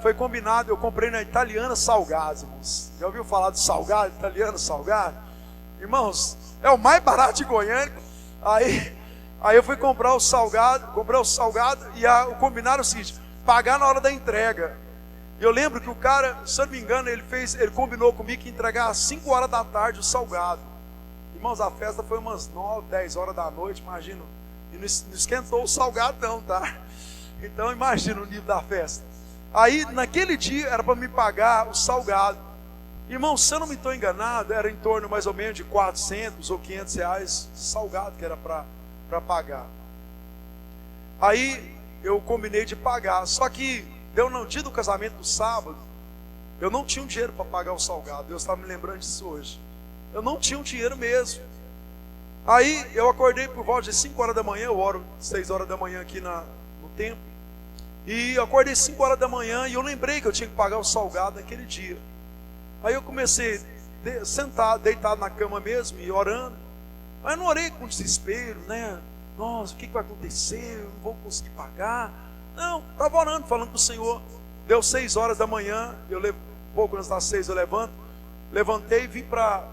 foi combinado, eu comprei na Italiana salgados, irmãos. Já ouviu falar do salgado, italiano salgado? Irmãos, é o mais barato de Goiânia. Aí eu fui comprar o salgado, e o combinado é o seguinte, pagar na hora da entrega. Eu lembro que o cara, se eu não me engano, ele combinou comigo que ia entregar às 5 horas da tarde o salgado. Irmãos, a festa foi umas 9, 10 horas da noite, imagino. E não esquentou o salgado não, tá? Então imagina o nível da festa. Aí naquele dia era para me pagar o salgado. Irmão, se eu não me estou enganado, era em torno mais ou menos de 400 ou 500 reais salgado que era para pagar. Aí eu combinei de pagar, só que deu no dia do casamento do sábado, eu não tinha um dinheiro para pagar o salgado. Deus estava me lembrando disso hoje. Eu não tinha um dinheiro mesmo. Aí eu acordei por volta de 5 horas da manhã, eu oro 6 horas da manhã aqui no templo. E eu acordei 5 horas da manhã e eu lembrei que eu tinha que pagar o salgado naquele dia. Aí eu comecei sentado, deitado na cama mesmo e orando. Aí eu não orei com desespero, né? Nossa, o que vai acontecer? Eu não vou conseguir pagar. Não, estava orando, falando com o Senhor. Deu 6 horas da manhã, pouco antes das 6 eu levantei, vim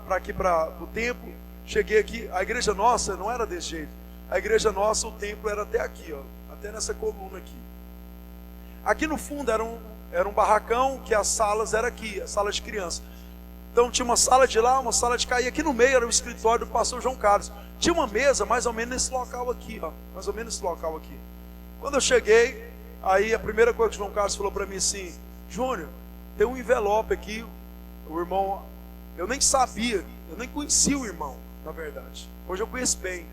aqui para o templo. Cheguei aqui, a igreja nossa não era desse jeito. A igreja nossa, o templo era até aqui, ó, até nessa coluna aqui. Aqui no fundo era um barracão, que as salas eram aqui, a sala de criança. Então tinha uma sala de lá, uma sala de cá, e aqui no meio era o escritório do pastor João Carlos. Tinha uma mesa mais ou menos nesse local aqui, ó, mais ou menos nesse local aqui. Quando eu cheguei, aí a primeira coisa que o João Carlos falou para mim assim: Júnior, tem um envelope aqui. O irmão, eu nem sabia, eu nem conhecia o irmão, na verdade. Hoje eu conheço bem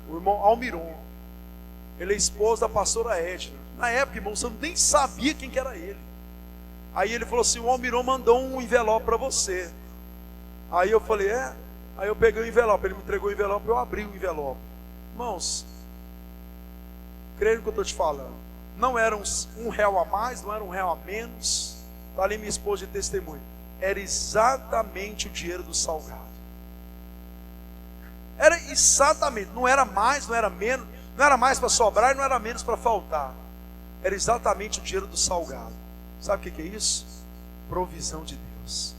o irmão Almiron. Ele é esposo da pastora Edna. Na época, irmão, você nem sabia quem que era ele. Aí ele falou assim: o Almiron mandou um envelope para você. Aí eu falei: é? Aí eu peguei o envelope, ele me entregou o envelope, eu abri o envelope. Irmãos, creio no que eu estou te falando. Não era R$1 a mais, não era R$1 a menos. Está ali minha esposa de testemunho. Era exatamente o dinheiro do salgado. Era exatamente, não era mais, não era menos, não era mais para sobrar e não era menos para faltar. Era exatamente o dinheiro do salgado. Sabe o que é isso? Provisão de Deus.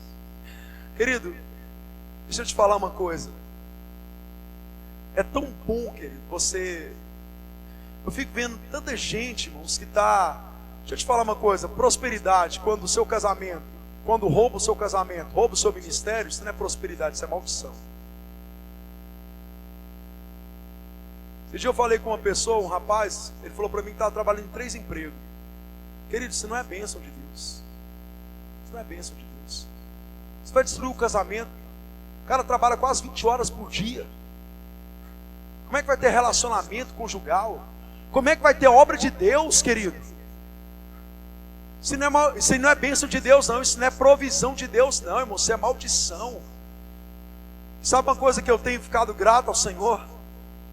Querido, deixa eu te falar uma coisa. É tão bom, querido, eu fico vendo tanta gente, irmãos, que está... Deixa eu te falar uma coisa, prosperidade, quando o seu casamento, quando rouba o seu casamento, rouba o seu ministério, isso não é prosperidade, isso é maldição. Esse dia eu falei com uma pessoa, um rapaz, ele falou para mim que estava trabalhando em 3 empregos. Querido, isso não é bênção de Deus. Isso não é bênção de Deus. Isso vai destruir o casamento. O cara trabalha quase 20 horas por dia. Como é que vai ter relacionamento conjugal? Como é que vai ter obra de Deus, querido? Isso não é bênção de Deus, não. Isso não é provisão de Deus, não, irmão. Isso é maldição. Sabe uma coisa que eu tenho ficado grato ao Senhor?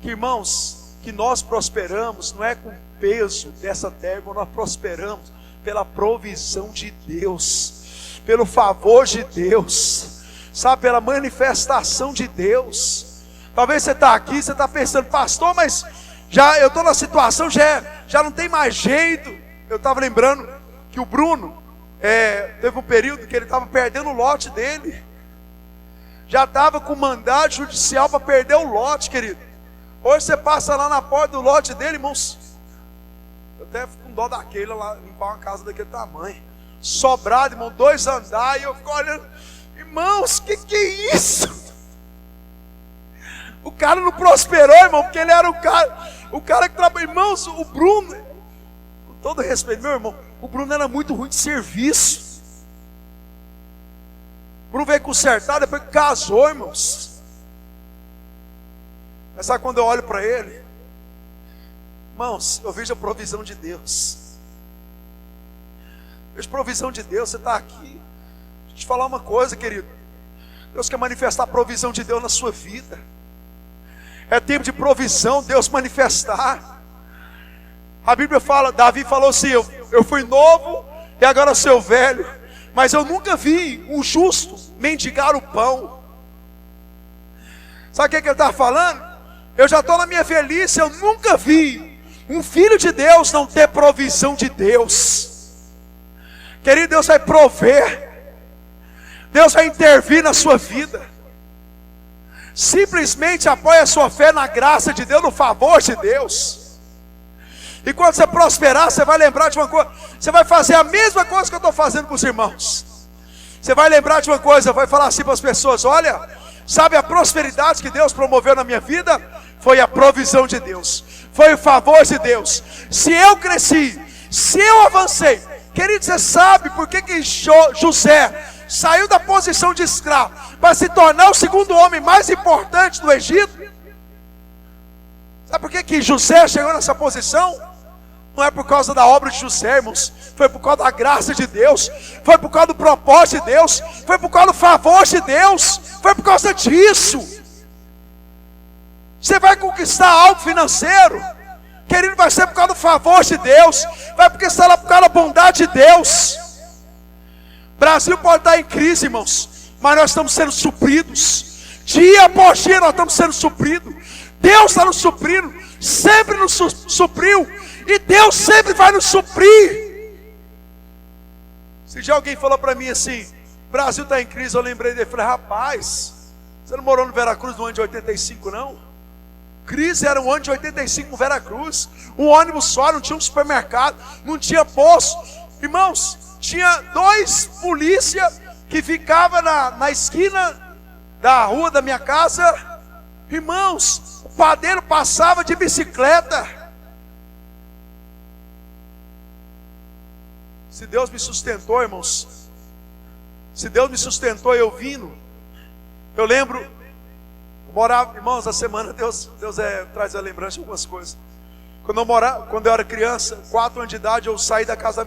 Que, irmãos, que nós prosperamos não é com o peso dessa terra, nós prosperamos pela provisão de Deus, pelo favor de Deus, sabe, pela manifestação de Deus. Talvez você está aqui, você está pensando: pastor, mas eu estou na situação, já não tem mais jeito. Eu estava lembrando que o Bruno, teve um período que ele estava perdendo o lote dele, já estava com mandado judicial para perder o lote, querido. Hoje você passa lá na porta do lote dele, irmãos, eu até fico com dó daquele lá, limpar uma casa daquele tamanho, sobrado, irmão, 2 andares, e eu fico olhando, irmãos, que é isso? O cara não prosperou, irmão, porque ele era o cara que trabalha. Irmãos, o Bruno, com todo respeito, meu irmão, o Bruno era muito ruim de serviço. O Bruno veio consertar, depois que casou, irmãos. Mas sabe quando eu olho para ele, irmãos, eu vejo a provisão de Deus. Vejo a provisão de Deus. Você está aqui. Deixa eu te falar uma coisa, querido. Deus quer manifestar a provisão de Deus na sua vida. É tempo de provisão, Deus manifestar. A Bíblia fala, Davi falou assim: eu fui novo e agora sou velho, mas eu nunca vi um justo mendigar o pão. Sabe o que ele está falando? Eu já estou na minha velhice, eu nunca vi um filho de Deus não ter provisão de Deus. Querido, Deus vai prover, Deus vai intervir na sua vida. Simplesmente apoie a sua fé na graça de Deus, no favor de Deus. E quando você prosperar, você vai lembrar de uma coisa. Você vai fazer a mesma coisa que eu estou fazendo com os irmãos. Você vai lembrar de uma coisa, vai falar assim para as pessoas: olha, Sabe a prosperidade que Deus promoveu na minha vida? Foi a provisão de Deus, foi o favor de Deus. Se eu cresci, se eu avancei, querido, você sabe por que José saiu da posição de escravo para se tornar o segundo homem mais importante do Egito? Sabe por que José chegou nessa posição? Não é por causa da obra de José, irmãos. Foi por causa da graça de Deus. Foi por causa do propósito de Deus. Foi por causa do favor de Deus. Foi por causa disso. Você vai conquistar algo financeiro, querido, vai ser por causa do favor de Deus. Vai conquistar por causa da bondade de Deus. O Brasil pode estar em crise, irmãos, mas nós estamos sendo supridos. Dia após dia nós estamos sendo supridos. Deus está nos suprindo. Sempre nos supriu. E Deus sempre vai nos suprir. Se já alguém falou para mim assim, o Brasil está em crise, eu lembrei dele. Falei, rapaz, você não morou no Veracruz no ano de 85 não? Crise era o ano de 85 no Veracruz. Um ônibus só, não tinha um supermercado, não tinha posto. Irmãos, tinha 2 polícias que ficavam na esquina da rua da minha casa. Irmãos, o padeiro passava de bicicleta. Se Deus me sustentou, irmãos, se Deus me sustentou eu vindo, eu lembro, eu morava, irmãos, a semana Deus traz a lembrança de algumas coisas. Quando eu era criança, 4 anos de idade, eu saí da casa,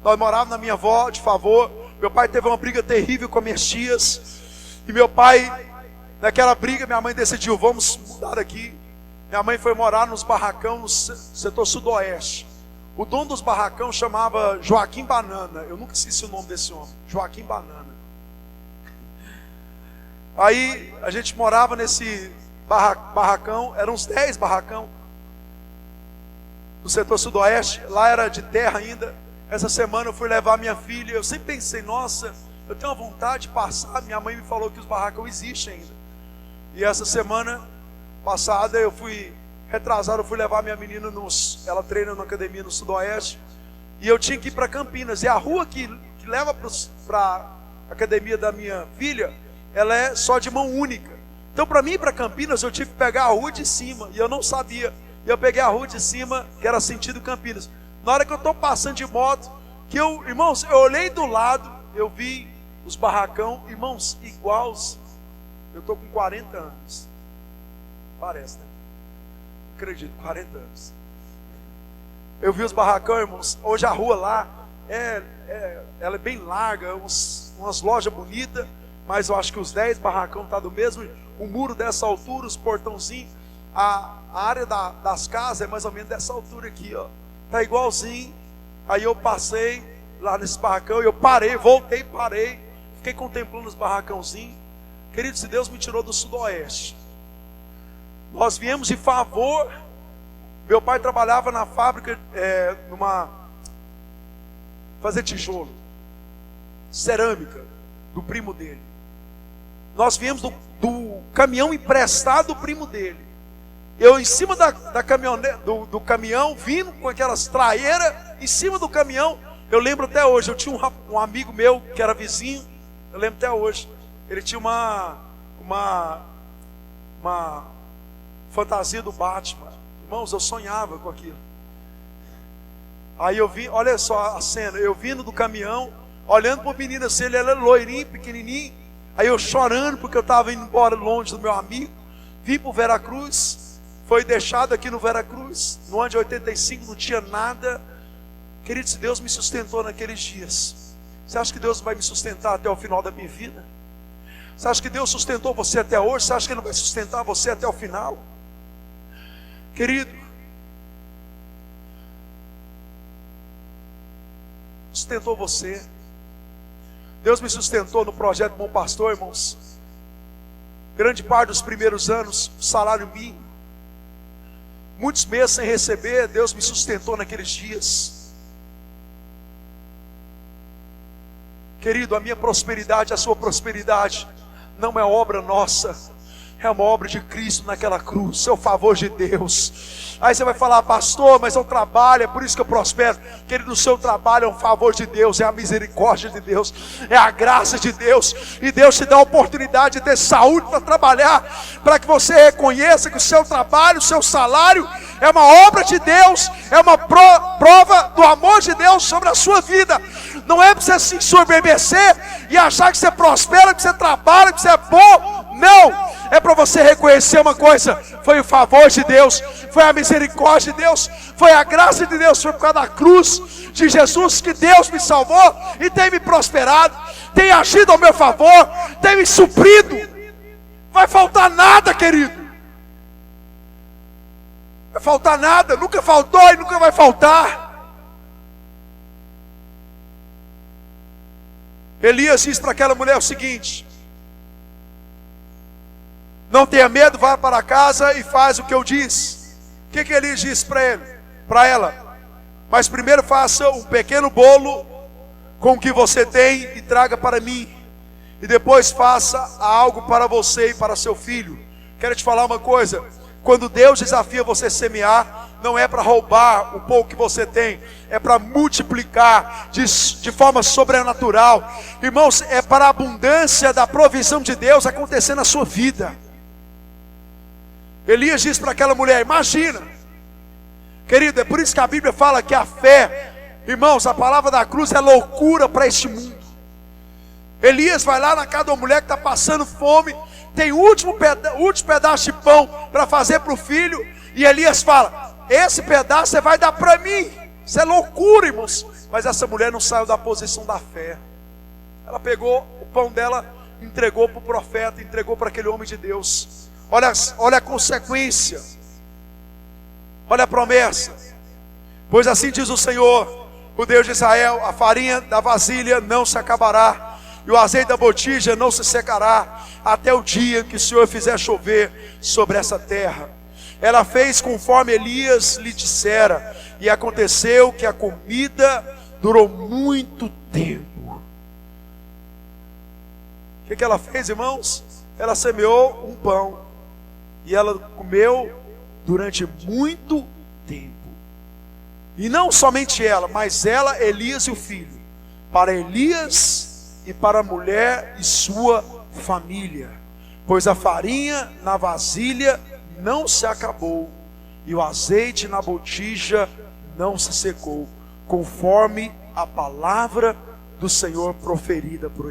nós morávamos na minha avó, de favor. Meu pai teve uma briga terrível com minhas tias, e meu pai, naquela briga, minha mãe decidiu, vamos mudar daqui. Minha mãe foi morar nos barracão no setor sudoeste. O dono dos barracão chamava Joaquim Banana. Eu nunca esqueci o nome desse homem, Joaquim Banana. Aí a gente morava nesse barracão, eram uns 10 barracão no setor sudoeste. Lá era de terra ainda. Essa semana eu fui levar minha filha. Eu sempre pensei, nossa, eu tenho uma vontade de passar. Minha mãe me falou que os barracão existem ainda. E essa semana passada eu fui retrasado, eu fui levar minha menina, ela treina na academia no sudoeste, e eu tinha que ir para Campinas, e a rua que leva para a academia da minha filha, ela é só de mão única. Então para mim ir para Campinas, eu tive que pegar a rua de cima, e eu não sabia, e eu peguei a rua de cima, que era sentido Campinas. Na hora que eu estou passando de moto, irmãos, eu olhei do lado, eu vi os barracão, irmãos, iguais. Eu estou com 40 anos, parece, né? Acredito, 40 anos. Eu vi os barracão, irmãos. Hoje a rua lá ela é bem larga, umas lojas bonitas, mas eu acho que os 10 barracão tá do mesmo. O muro dessa altura, os portãozinhos, a área das casas é mais ou menos dessa altura aqui, ó. Tá igualzinho. Aí eu passei lá nesse barracão, eu parei, voltei, parei, fiquei contemplando os barracãozinhos. Querido, se Deus me tirou do sudoeste, nós viemos de favor. Meu pai trabalhava na fábrica, fazer tijolo, cerâmica, do primo dele. Nós viemos do caminhão emprestado do primo dele. Eu em cima da caminhonete, do caminhão, vindo com aquelas traeiras, em cima do caminhão. Eu lembro até hoje, eu tinha um amigo meu que era vizinho, eu lembro até hoje. Ele tinha uma fantasia do Batman. Irmãos, eu sonhava com aquilo. Aí eu vi, olha só a cena, eu vindo do caminhão, olhando para o menino assim, ele era loirinho, pequenininho. Aí eu chorando porque eu estava indo embora longe do meu amigo. Vim para o Veracruz, foi deixado aqui no Veracruz. No ano de 85 não tinha nada. Querido, se Deus me sustentou naqueles dias, você acha que Deus vai me sustentar até o final da minha vida? Você acha que Deus sustentou você até hoje? Você acha que Ele vai sustentar você até o final? Querido, sustentou você. Deus me sustentou no projeto Bom Pastor, irmãos. Grande parte dos primeiros anos, salário mínimo. Muitos meses sem receber, Deus me sustentou naqueles dias. Querido, a minha prosperidade, a sua prosperidade, não é obra nossa. É uma obra de Cristo naquela cruz, é o favor de Deus. Aí você vai falar, pastor, mas eu trabalho, é por isso que eu prospero. Querido, o seu trabalho é um favor de Deus, é a misericórdia de Deus, é a graça de Deus. E Deus te dá a oportunidade de ter saúde para trabalhar, para que você reconheça que o seu trabalho, o seu salário é uma obra de Deus, é uma prova do amor de Deus sobre a sua vida. Não é para você se ensoberbecer e achar que você prospera, que você trabalha, que você é bom. Não, é para você reconhecer uma coisa: foi o favor de Deus, foi a misericórdia de Deus, foi a graça de Deus, foi por causa da cruz de Jesus que Deus me salvou e tem me prosperado, tem agido ao meu favor, tem me suprido. Vai faltar nada, querido. Vai faltar nada, nunca faltou e nunca vai faltar. Elias diz para aquela mulher o seguinte: não tenha medo, vá para casa e faz o que eu disse. O que Elias disse para ela? Mas primeiro faça um pequeno bolo com o que você tem e traga para mim. E depois faça algo para você e para seu filho. Quero te falar uma coisa: quando Deus desafia você a semear, não é para roubar o pouco que você tem, é para multiplicar de forma sobrenatural. Irmãos, é para a abundância da provisão de Deus acontecer na sua vida. Elias disse para aquela mulher: imagina, querido, é por isso que a Bíblia fala que a fé, irmãos, a palavra da cruz é loucura para este mundo. Elias vai lá na casa de uma mulher que está passando fome, tem o último pedaço de pão para fazer para o filho, e Elias fala: esse pedaço você vai dar para mim. Isso é loucura, irmãos. Mas essa mulher não saiu da posição da fé. Ela pegou o pão dela, entregou para o profeta, entregou para aquele homem de Deus. Olha a consequência, olha a promessa. Pois assim diz o Senhor, o Deus de Israel: a farinha da vasilha não se acabará, e o azeite da botija não se secará, até o dia que o Senhor fizer chover sobre essa terra. Ela fez conforme Elias lhe dissera, e aconteceu que a comida durou muito tempo. O que ela fez, irmãos? Ela semeou um pão, e ela comeu durante muito tempo. E não somente ela, mas ela, Elias e o filho. Para Elias e para a mulher e sua família. Pois a farinha na vasilha não se acabou, e o azeite na botija não se secou, conforme a palavra do Senhor proferida por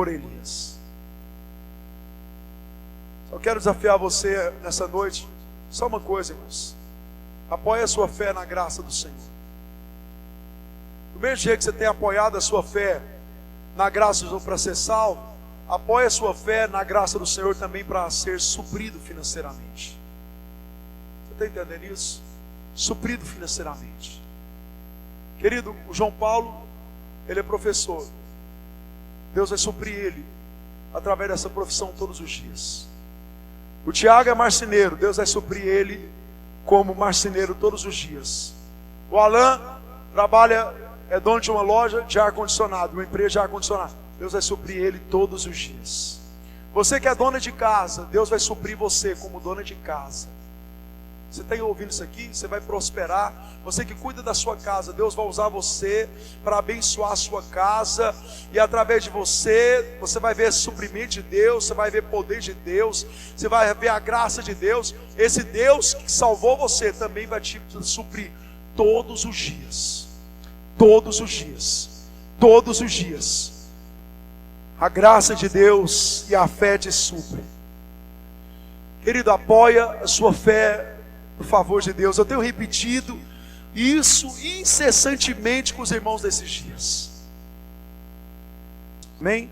Elias. Só quero desafiar você nessa noite, só uma coisa, irmãos: apoie a sua fé na graça do Senhor. Do mesmo jeito que você tem apoiado a sua fé na graça do Senhor para ser salvo, apoie a sua fé na graça do Senhor também para ser suprido financeiramente. Você está entendendo isso? Suprido financeiramente. Querido, o João Paulo, ele é professor. Deus vai suprir ele através dessa profissão todos os dias. O Tiago é marceneiro, Deus vai suprir ele como marceneiro todos os dias. O Alan trabalha, é dono de uma loja de ar-condicionado, uma empresa de ar-condicionado. Deus vai suprir ele todos os dias. Você que é dona de casa, Deus vai suprir você como dona de casa. Você está ouvindo isso aqui? Você vai prosperar. Você que cuida da sua casa, Deus vai usar você para abençoar a sua casa. E através de você, você vai ver suprimento de Deus, você vai ver poder de Deus, você vai ver a graça de Deus. Esse Deus que salvou você também vai te suprir todos os dias. Todos os dias. Todos os dias. A graça de Deus e a fé te supre. Querido, apoia a sua fé no favor de Deus. Eu tenho repetido isso incessantemente com os irmãos desses dias. Amém?